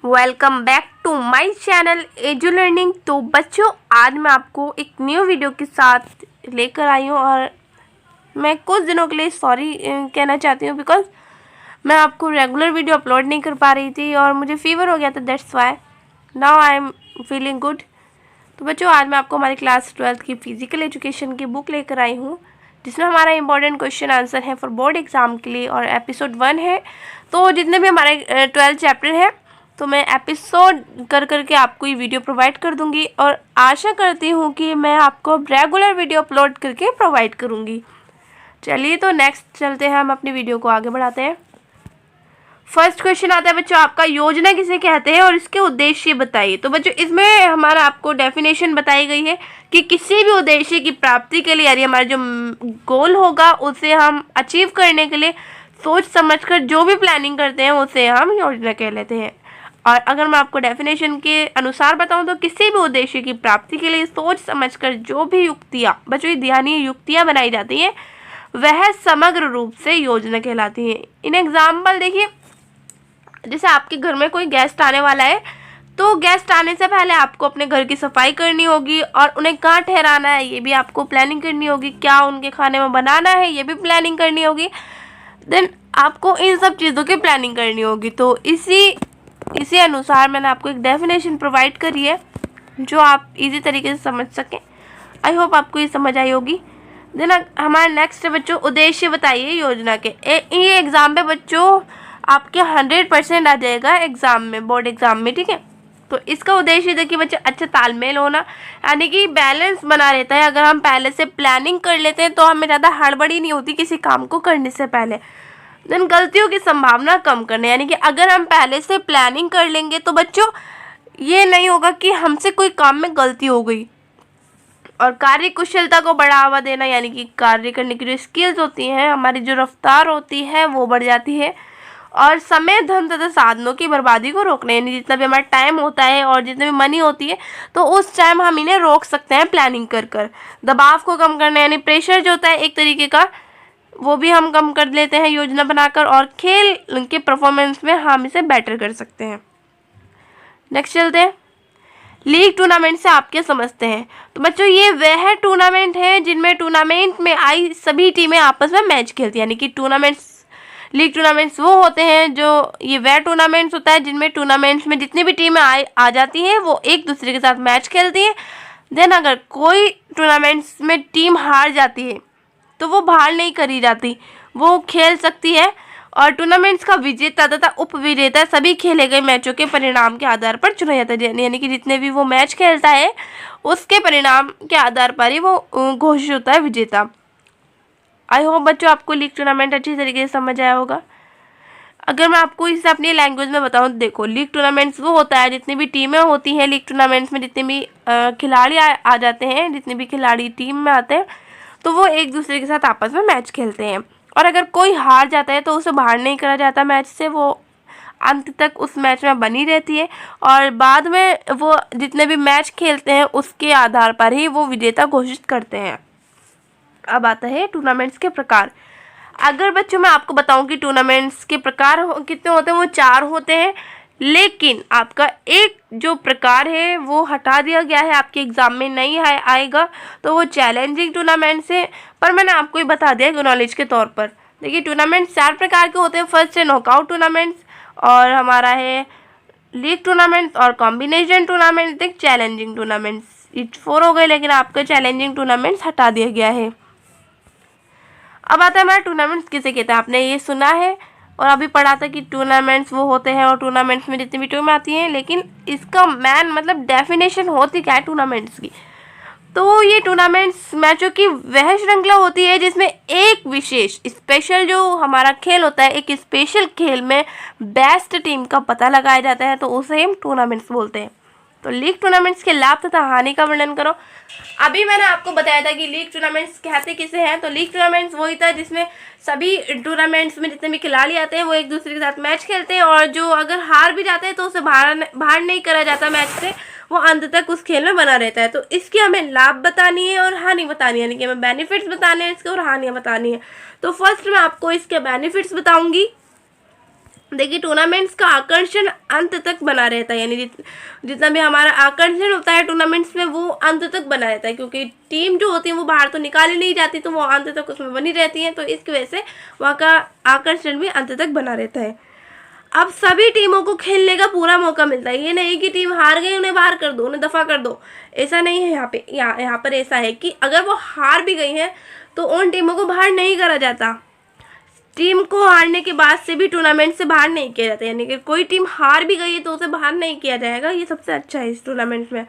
Welcome back to my channel edu learning. तो बच्चों, आज मैं आपको एक न्यू वीडियो के साथ लेकर आई हूँ और मैं कुछ दिनों के लिए सॉरी कहना चाहती हूँ बिकॉज मैं आपको रेगुलर वीडियो अपलोड नहीं कर पा रही थी और मुझे फीवर हो गया था, that's why now I am feeling good. तो बच्चों, आज मैं आपको हमारी क्लास 12th की फिजिकल एजुकेशन की बुक लेकर आई हूँ जिसमें हमारा इंपॉर्टेंट क्वेश्चन आंसर है फॉर बोर्ड एग्ज़ाम के लिए और एपिसोड 1 है। तो जितने भी हमारे 12 चैप्टर हैं तो मैं एपिसोड करके आपको ये वीडियो प्रोवाइड कर दूंगी और आशा करती हूँ कि मैं आपको रेगुलर वीडियो अपलोड करके प्रोवाइड करूँगी। चलिए तो नेक्स्ट चलते हैं, हम अपनी वीडियो को आगे बढ़ाते हैं। फर्स्ट क्वेश्चन आता है बच्चों आपका, योजना किसे कहते हैं और इसके उद्देश्य बताइए। तो बच्चों, इसमें हमारा आपको डेफिनेशन बताई गई है कि किसी भी उद्देश्य की प्राप्ति के लिए यानी हमारा जो गोल होगा उसे हम अचीव करने के लिए सोच समझकर जो भी प्लानिंग करते हैं उसे हम योजना कह लेते हैं। और अगर मैं आपको डेफिनेशन के अनुसार बताऊं तो किसी भी उद्देश्य की प्राप्ति के लिए सोच समझकर जो भी युक्तियाँ बच्चों ध्यानी युक्तियाँ बनाई जाती हैं वह समग्र रूप से योजना कहलाती हैं। इन एग्जाम्पल देखिए, जैसे आपके घर में कोई गेस्ट आने वाला है तो गेस्ट आने से पहले आपको अपने घर की सफाई करनी होगी और उन्हें कहाँ ठहराना है ये भी आपको प्लानिंग करनी होगी, क्या उनके खाने में बनाना है ये भी प्लानिंग करनी होगी। देन आपको इन सब चीज़ों की प्लानिंग करनी होगी। तो इसी अनुसार मैंने आपको एक डेफिनेशन प्रोवाइड करी है जो आप इजी तरीके से समझ सकें। आई होप आपको ये समझ आई होगी। देन हमारा नेक्स्ट है बच्चों, उद्देश्य बताइए योजना के। ये एग्ज़ाम पे बच्चों आपके 100% आ जाएगा एग्ज़ाम में, बोर्ड एग्ज़ाम में, ठीक है। तो इसका उद्देश्य देखिए बच्चे, अच्छा तालमेल होना यानी कि बैलेंस बना रहता है। अगर हम पहले से प्लानिंग कर लेते हैं तो हमें ज़्यादा हड़बड़ी नहीं होती किसी काम को करने से पहले। देन गलतियों की संभावना कम करने, यानी कि अगर हम पहले से प्लानिंग कर लेंगे तो बच्चों ये नहीं होगा कि हमसे कोई काम में गलती हो गई। और कार्य कुशलता को बढ़ावा देना, यानी कि कार्य करने की जो स्किल्स होती हैं, हमारी जो रफ्तार होती है वो बढ़ जाती है। और समय, धन तथा साधनों की बर्बादी को रोकना, यानी जितना भी हमारा टाइम होता है और जितनी भी मनी होती है तो उस टाइम हम इन्हें रोक सकते हैं प्लानिंग कर। दबाव को कम करना, यानी प्रेशर जो होता है एक तरीके का वो भी हम कम कर लेते हैं योजना बनाकर, और खेल के परफॉर्मेंस में हम इसे बेटर कर सकते हैं। नेक्स्ट चलते हैं, लीग टूर्नामेंट से आप क्या समझते हैं। तो बच्चों ये वह टूर्नामेंट है जिनमें टूर्नामेंट में आई सभी टीमें आपस में मैच खेलती हैं, यानी कि लीग टूर्नामेंट्स वो होते हैं जो ये वह टूर्नामेंट्स होता है जिनमें टूर्नामेंट्स में जितनी भी टीमें आ जाती हैं वो एक दूसरे के साथ मैच खेलती हैं। देन अगर कोई टूर्नामेंट्स में टीम हार जाती है तो वो बाहर नहीं करी जाती, वो खेल सकती है। और टूर्नामेंट्स का विजेता तथा उप विजेता सभी खेले गए मैचों के परिणाम के आधार पर चुना जाता है, यानी कि जितने भी वो मैच खेलता है उसके परिणाम के आधार पर ही वो घोषित होता है विजेता। आई होप बच्चों आपको लीग टूर्नामेंट अच्छी तरीके से समझ आया होगा। अगर मैं आपको इसे अपनी लैंग्वेज में बताऊं तो देखो, लीग टूर्नामेंट्स वो होता है जितनी भी टीमें होती हैं लीग टूर्नामेंट्स में, जितने भी खिलाड़ी आ जाते हैं, जितने भी खिलाड़ी टीम में आते हैं तो वो एक दूसरे के साथ आपस में मैच खेलते हैं। और अगर कोई हार जाता है तो उसे बाहर नहीं करा जाता मैच से, वो अंत तक उस मैच में बनी रहती है और बाद में वो जितने भी मैच खेलते हैं उसके आधार पर ही वो विजेता घोषित करते हैं। अब आता है टूर्नामेंट्स के प्रकार। अगर बच्चों मैं आपको बताऊं कि टूर्नामेंट्स के प्रकार कितने होते हैं, वो 4 होते हैं, लेकिन आपका एक जो प्रकार है वो हटा दिया गया है, आपके एग्ज़ाम में नहीं आएगा, तो वो चैलेंजिंग टूर्नामेंट्स है। पर मैंने आपको ये बता दिया कि नॉलेज के तौर पर। देखिए टूर्नामेंट्स 4 प्रकार के होते हैं। फर्स्ट है नॉकआउट टूर्नामेंट्स, और हमारा है लीग टूर्नामेंट्स और कॉम्बिनेशन टूर्नामेंट्स, देख चैलेंजिंग टूर्नामेंट्स। ये 4 हो गए, लेकिन आपका चैलेंजिंग टूर्नामेंट्स हटा दिया गया है। अब आता है हमारा टूर्नामेंट्स किसे कहते हैं। आपने ये सुना है और अभी पढ़ा था कि टूर्नामेंट्स वो होते हैं और टूर्नामेंट्स में जितनी भी टीमें आती हैं, लेकिन इसका मैन मतलब डेफिनेशन होती क्या है टूर्नामेंट्स की। तो ये टूर्नामेंट्स मैचों की वह श्रृंखला होती है जिसमें एक विशेष स्पेशल जो हमारा खेल होता है, एक स्पेशल खेल में बेस्ट टीम का पता लगाया जाता है, तो उसे हम टूर्नामेंट्स बोलते हैं। तो लीग टूर्नामेंट्स के लाभ तथा हानि का वर्णन करो। अभी मैंने आपको बताया था कि लीग टूर्नामेंट्स कहते किसे हैं। तो लीग टूर्नामेंट्स वही था जिसमें सभी टूर्नामेंट्स में जितने भी खिलाड़ी आते हैं वो एक दूसरे के साथ मैच खेलते हैं, और जो अगर हार भी जाते हैं तो उसे बाहर नहीं करा जाता मैच से, वो अंत तक उस खेल में बना रहता है। तो इसकी हमें लाभ बतानी है और हानि बतानी है, यानी कि हमें बेनिफिट्स बताने हैं इसके और हानियाँ बतानी है। तो फर्स्ट मैं आपको इसके बेनिफिट्स बताऊँगी। देखिए टूर्नामेंट्स का आकर्षण अंत तक बना रहता है, यानी जितना भी हमारा आकर्षण होता है टूर्नामेंट्स में वो अंत तक बना रहता है, क्योंकि टीम जो होती है वो बाहर तो निकाली नहीं जाती, तो वो अंत तक उसमें बनी रहती है, तो इसकी वजह से वहाँ का आकर्षण भी अंत तक बना रहता है। अब सभी टीमों को खेलने का पूरा मौका मिलता है, ये नहीं कि टीम हार गई उन्हें बाहर कर दो, उन्हें दफ़ा कर दो, ऐसा नहीं है। यहाँ पर ऐसा है कि अगर वो हार भी गई हैं तो उन टीमों को बाहर नहीं करा जाता, टीम को हारने के बाद से भी टूर्नामेंट से बाहर नहीं किया जाता, यानी कि कोई टीम हार भी गई है तो उसे बाहर नहीं किया जाएगा, ये सबसे अच्छा है इस टूर्नामेंट में।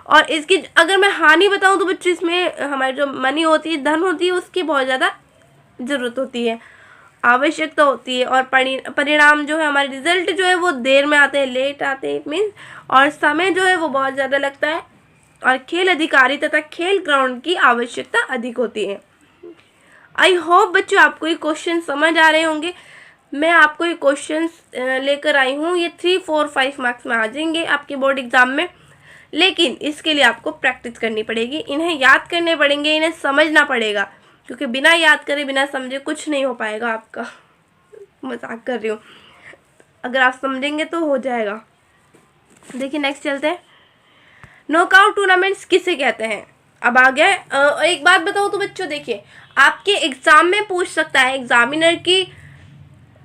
और इसकी अगर मैं हानि बताऊं तो बच्चों इसमें हमारी जो मनी होती है, धन होती है, उसकी बहुत ज़्यादा ज़रूरत होती है, आवश्यकता होती है, और परिणाम जो है हमारे रिजल्ट जो है वो देर में आते हैं, लेट आते हैं, इट मीन्स, और समय जो है वो बहुत ज़्यादा लगता है, और खेल अधिकारी तथा खेल ग्राउंड की आवश्यकता अधिक होती है। आई होप बच्चों आपको ये क्वेश्चन समझ आ रहे होंगे। मैं आपको ये क्वेश्चन लेकर आई हूँ, ये 3, 4, 5 मार्क्स में आ जाएंगे आपके बोर्ड एग्ज़ाम में, लेकिन इसके लिए आपको प्रैक्टिस करनी पड़ेगी, इन्हें याद करने पड़ेंगे, इन्हें समझना पड़ेगा, क्योंकि बिना याद करे बिना समझे कुछ नहीं हो पाएगा आपका। मजाक कर रही हूँ, अगर आप समझेंगे तो हो जाएगा। देखिए नेक्स्ट चलते हैं, नॉकआउट टूर्नामेंट्स किसे कहते हैं। अब आ गया एक बात बताऊँ तो बच्चों, देखिए आपके एग्ज़ाम में पूछ सकता है एग्जामिनर की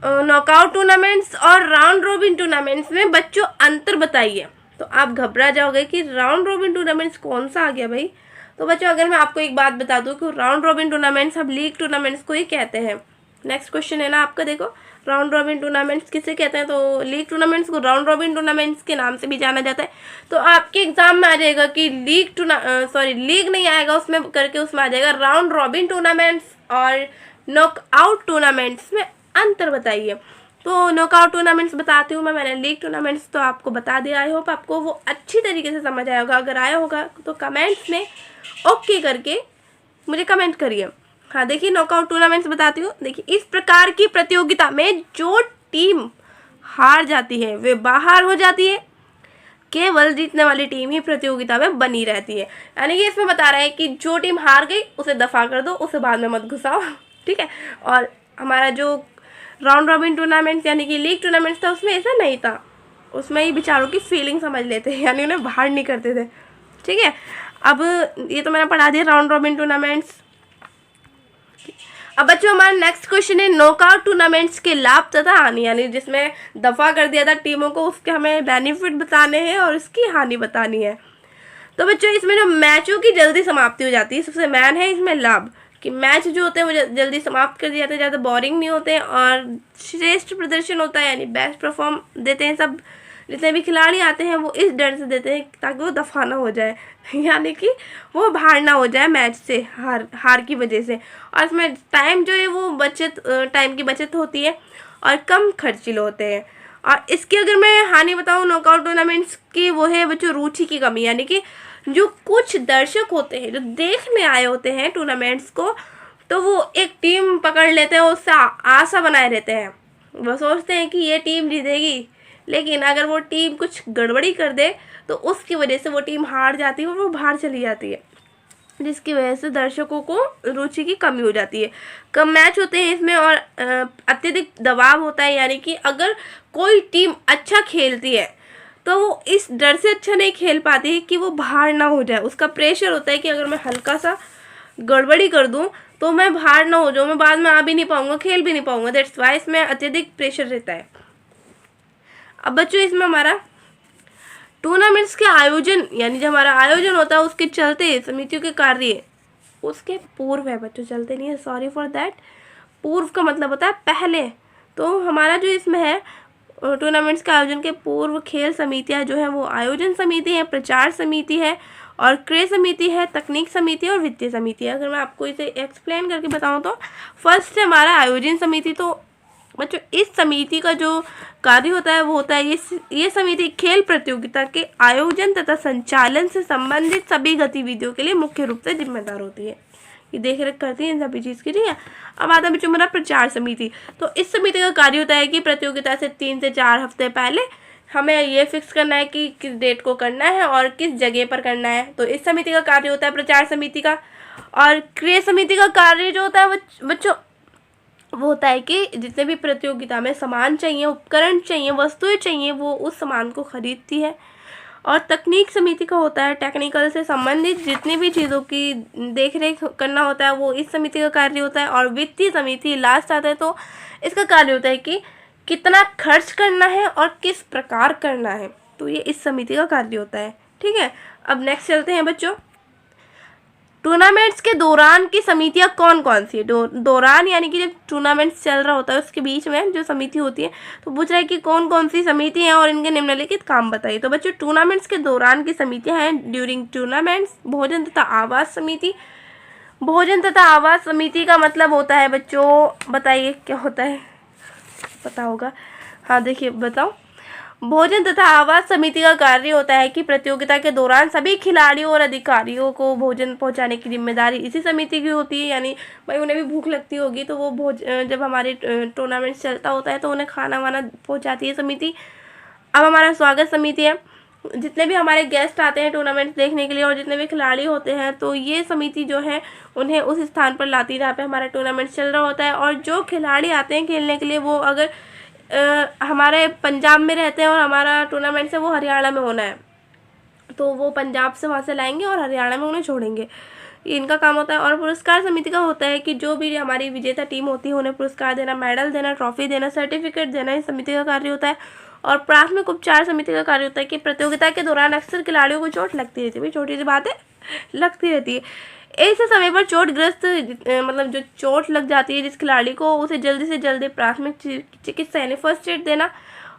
नॉकआउट टूर्नामेंट्स और राउंड रोबिन टूर्नामेंट्स में बच्चों अंतर बताइए, तो आप घबरा जाओगे कि राउंड रोबिन टूर्नामेंट्स कौन सा आ गया भाई। तो बच्चों अगर मैं आपको एक बात बता दूं कि राउंड रोबिन टूर्नामेंट्स अब लीग टूर्नामेंट्स को ही कहते हैं। नेक्स्ट क्वेश्चन है ना आपका, देखो राउंड रॉबिन टूर्नामेंट्स किसे कहते हैं, तो लीग टूर्नामेंट्स को राउंड रॉबिन टूर्नामेंट्स के नाम से भी जाना जाता है। तो आपके एग्जाम में आ जाएगा कि लीग नहीं आएगा उसमें करके, उसमें आ जाएगा राउंड रॉबिन टूर्नामेंट्स और नॉकआउट टूर्नामेंट्स में अंतर बताइए। तो नॉकआउट टूर्नामेंट्स बताती हूँ मैंने लीग टूर्नामेंट्स तो आपको बता दिया। आई होप आपको वो अच्छी तरीके से समझ आया होगा, अगर आया होगा तो कमेंट्स में ओके करके मुझे कमेंट करिए। हाँ देखिए नॉकआउट टूर्नामेंट्स बताती हूँ। देखिए इस प्रकार की प्रतियोगिता में जो टीम हार जाती है वे बाहर हो जाती है, केवल जीतने वाली टीम ही प्रतियोगिता में बनी रहती है। यानी कि इसमें बता रहा है कि जो टीम हार गई उसे दफा कर दो, उसे बाद में मत घुसाओ, ठीक है। और हमारा जो राउंड रॉबिन टूर्नामेंट्स यानी कि लीग टूर्नामेंट्स था उसमें ऐसा नहीं था, उसमें ही बेचारों की फीलिंग समझ लेते हैं, यानी उन्हें बाहर नहीं करते थे, ठीक है। अब ये तो मैंने पढ़ा दिया राउंड रॉबिन टूर्नामेंट्स। अब बच्चों हमारा नेक्स्ट क्वेश्चन है नॉकआउट टूर्नामेंट्स के लाभ तथा हानि, यानी जिसमें दफा कर दिया था टीमों को उसके हमें बेनिफिट बताने हैं और उसकी हानि बतानी है। तो बच्चों इसमें जो मैचों की जल्दी समाप्ति हो जाती है, सबसे मेन है इसमें लाभ कि मैच जो होते हैं वो जल्दी समाप्त कर दिए जाते हैं, ज़्यादा बोरिंग नहीं होते हैं और श्रेष्ठ प्रदर्शन होता है, यानी बेस्ट परफॉर्म देते हैं। सब जितने भी खिलाड़ी आते हैं वो इस डर से देते हैं ताकि वो दफा ना हो जाए, यानी कि वो बाहर ना हो जाए मैच से हार की वजह से। और इसमें टाइम जो है वो टाइम की बचत होती है और कम खर्चीले होते हैं। और इसकी अगर मैं हानि बताऊँ नॉकआउट टूर्नामेंट्स की, वो है बच्चों रुचि की कमी, यानी कि जो कुछ दर्शक होते हैं जो देखने आए होते हैं टूर्नामेंट्स को, तो वो एक टीम पकड़ लेते हैं, उससे आशा बनाए रहते हैं, वो सोचते हैं कि ये टीम जीतेगी, लेकिन अगर वो टीम कुछ गड़बड़ी कर दे तो उसकी वजह से वो टीम हार जाती है और वो बाहर चली जाती है, जिसकी वजह से दर्शकों को रुचि की कमी हो जाती है। कम मैच होते हैं इसमें और अत्यधिक दबाव होता है, यानी कि अगर कोई टीम अच्छा खेलती है तो वो इस डर से अच्छा नहीं खेल पाती है कि वो बाहर ना हो जाए, उसका प्रेशर होता है कि अगर मैं हल्का सा गड़बड़ी कर दूं तो मैं बाहर ना हो जाऊँ, मैं बाद में आ भी नहीं पाऊँगा, खेल भी नहीं पाऊँगा, दैट्स वाई इसमें अत्यधिक प्रेशर रहता है। अब बच्चों इसमें हमारा टूर्नामेंट्स के आयोजन, यानी जो हमारा आयोजन होता है उसके चलते समितियों के कार्य उसके पूर्व है बच्चों, चलते नहीं है, सॉरी फॉर दैट। पूर्व का मतलब होता है पहले। तो हमारा जो इसमें है टूर्नामेंट्स के आयोजन के पूर्व खेल समितियां जो है वो आयोजन समिति है, प्रचार समिति है और क्रय समिति है, तकनीक समिति और वित्तीय समिति है। अगर मैं आपको इसे एक्सप्लेन करके बताऊं तो फर्स्ट है हमारा आयोजन समिति। तो बच्चों इस समिति का जो कार्य होता है वो होता है ये समिति खेल प्रतियोगिता के आयोजन तथा संचालन से संबंधित सभी गतिविधियों के लिए मुख्य रूप से जिम्मेदार होती है, ये देख रेख करती है इन सभी चीज़ की, ठीक है। अब आता है बच्चों हमारा प्रचार समिति। तो इस समिति का कार्य होता है कि प्रतियोगिता से 3 से 4 हफ्ते पहले हमें ये फिक्स करना है कि किस डेट को करना है और किस जगह पर करना है। तो इस समिति का कार्य होता है प्रचार समिति का। और क्रय समिति का कार्य जो होता है वो बच्चों वो होता है कि जितने भी प्रतियोगिता में सामान चाहिए, उपकरण चाहिए, वस्तुएं चाहिए, वो उस सामान को खरीदती है। और तकनीक समिति का होता है टेक्निकल से संबंधित जितनी भी चीज़ों की देख रेख करना होता है वो इस समिति का कार्य होता है। और वित्तीय समिति लास्ट आता है तो इसका कार्य होता है कि कितना खर्च करना है और किस प्रकार करना है, तो ये इस समिति का कार्य होता है। ठीक है, अब नेक्स्ट चलते हैं बच्चों। टूर्नामेंट्स के दौरान की समितियां कौन कौन सी है? दौरान यानी कि जब टूर्नामेंट्स चल रहा होता है उसके बीच में जो समिति होती है, तो पूछ रहा है कि कौन कौन सी समिति हैं और इनके निम्नलिखित काम बताइए। तो बच्चों टूर्नामेंट्स के दौरान की समितियां हैं ड्यूरिंग टूर्नामेंट्स, भोजन तथा आवास समिति। भोजन तथा आवास समिति का मतलब होता है बच्चों, बताइए क्या होता है, पता होगा? हाँ देखिए बताओ। भोजन तथा आवास समिति का कार्य होता है कि प्रतियोगिता के दौरान सभी खिलाड़ियों और अधिकारियों को भोजन पहुंचाने की जिम्मेदारी इसी समिति की होती है। यानी भाई उन्हें भी भूख लगती होगी तो वो जब हमारे टूर्नामेंट चलता होता है तो उन्हें खाना वाना पहुंचाती है समिति। अब हमारा स्वागत समिति है, जितने भी हमारे गेस्ट आते हैं टूर्नामेंट देखने के लिए और जितने भी खिलाड़ी होते हैं तो ये समिति जो है उन्हें उस स्थान पर लाती है जहाँ पे हमारा टूर्नामेंट चल रहा होता है। और जो खिलाड़ी आते हैं खेलने के लिए वो अगर हमारे पंजाब में रहते हैं और हमारा टूर्नामेंट से वो हरियाणा में होना है तो वो पंजाब से वहाँ से लाएंगे और हरियाणा में उन्हें छोड़ेंगे, ये इनका काम होता है। और पुरस्कार समिति का होता है कि जो भी हमारी विजेता टीम होती है उन्हें पुरस्कार देना, मेडल देना, ट्रॉफी देना, सर्टिफिकेट देना, इस समिति का कार्य होता है। और प्राथमिक उपचार समिति का कार्य होता है कि प्रतियोगिता के दौरान अक्सर खिलाड़ियों को चोट लगती रहती है, भाई छोटी सी बात है, लगती रहती है। ऐसे समय पर चोटग्रस्त मतलब जो चोट लग जाती है जिस खिलाड़ी को, उसे जल्दी से जल्दी प्राथमिक चिकित्सा यानी फर्स्ट एड देना।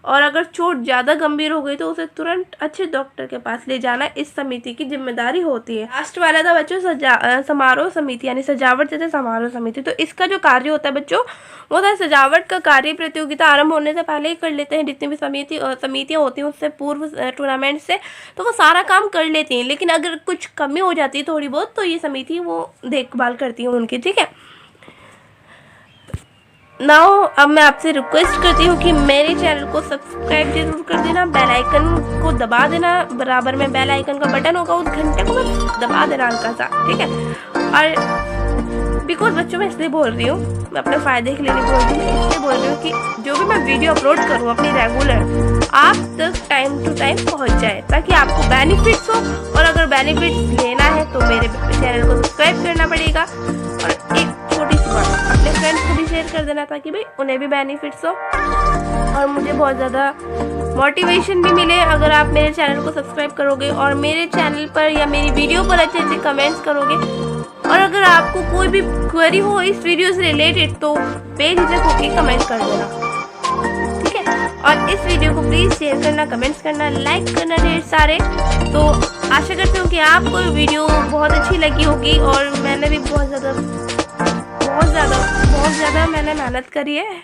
और अगर चोट ज़्यादा गंभीर हो गई तो उसे तुरंत अच्छे डॉक्टर के पास ले जाना इस समिति की जिम्मेदारी होती है। लास्ट वाला था बच्चों समारोह समिति यानी सजावट तथा समारोह समिति। तो इसका जो कार्य होता है बच्चों वो होता है सजावट का कार्य प्रतियोगिता आरंभ होने से पहले ही कर लेते हैं। जितनी भी समितियाँ होती हैं उससे पूर्व टूर्नामेंट से तो वो सारा काम कर लेती हैं, लेकिन अगर कुछ कमी हो जाती है थोड़ी बहुत तो ये समिति वो देखभाल करती है उनकी। ठीक है, नाउ अब मैं आपसे रिक्वेस्ट करती हूँ कि मेरे चैनल को सब्सक्राइब जरूर कर देना, बेल आइकन को दबा देना, बराबर में बेल आइकन का बटन होगा उस घंटे को बस दबा देना हल्का सा। ठीक है, और बिकॉज बच्चों मैं इसलिए बोल रही हूँ, मैं अपने फ़ायदे के लिए नहीं बोल रही हूँ, इसलिए बोल रही हूँ कि जो भी मैं वीडियो अपलोड करूँ अपनी रेगुलर आप तक टाइम टू टाइम पहुँच जाए ताकि आपको बेनिफिट्स हो। और अगर बेनिफिट्स लेना है तो मेरे चैनल को सब्सक्राइब करना पड़ेगा। और एक छोटी सी बात, अपने फ्रेंड्स को भी शेयर कर देना ताकि भाई उन्हें भी बेनिफिट्स हो और मुझे बहुत ज़्यादा मोटिवेशन भी मिले अगर आप मेरे चैनल को सब्सक्राइब करोगे और मेरे चैनल पर या मेरी वीडियो पर अच्छे अच्छे कमेंट्स करोगे। और अगर आपको कोई भी क्वेरी हो इस वीडियो से रिलेटेड तो बेझिझक होकर कमेंट कर देना। ठीक है, और इस वीडियो को प्लीज़ शेयर करना, कमेंट्स करना, लाइक करना ढेर सारे। तो आशा करती हूँ कि आपको वीडियो बहुत अच्छी लगी होगी और मैंने भी बहुत ज़्यादा मैंने मेहनत करी है,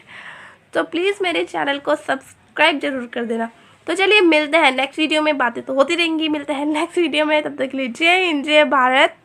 तो प्लीज़ मेरे चैनल को सब्सक्राइब जरूर कर देना। तो चलिए मिलते हैं नेक्स्ट वीडियो में, बातें तो होती रहेंगी, मिलते हैं नेक्स्ट वीडियो में, तब तक के लिए जय हिंद, जय भारत।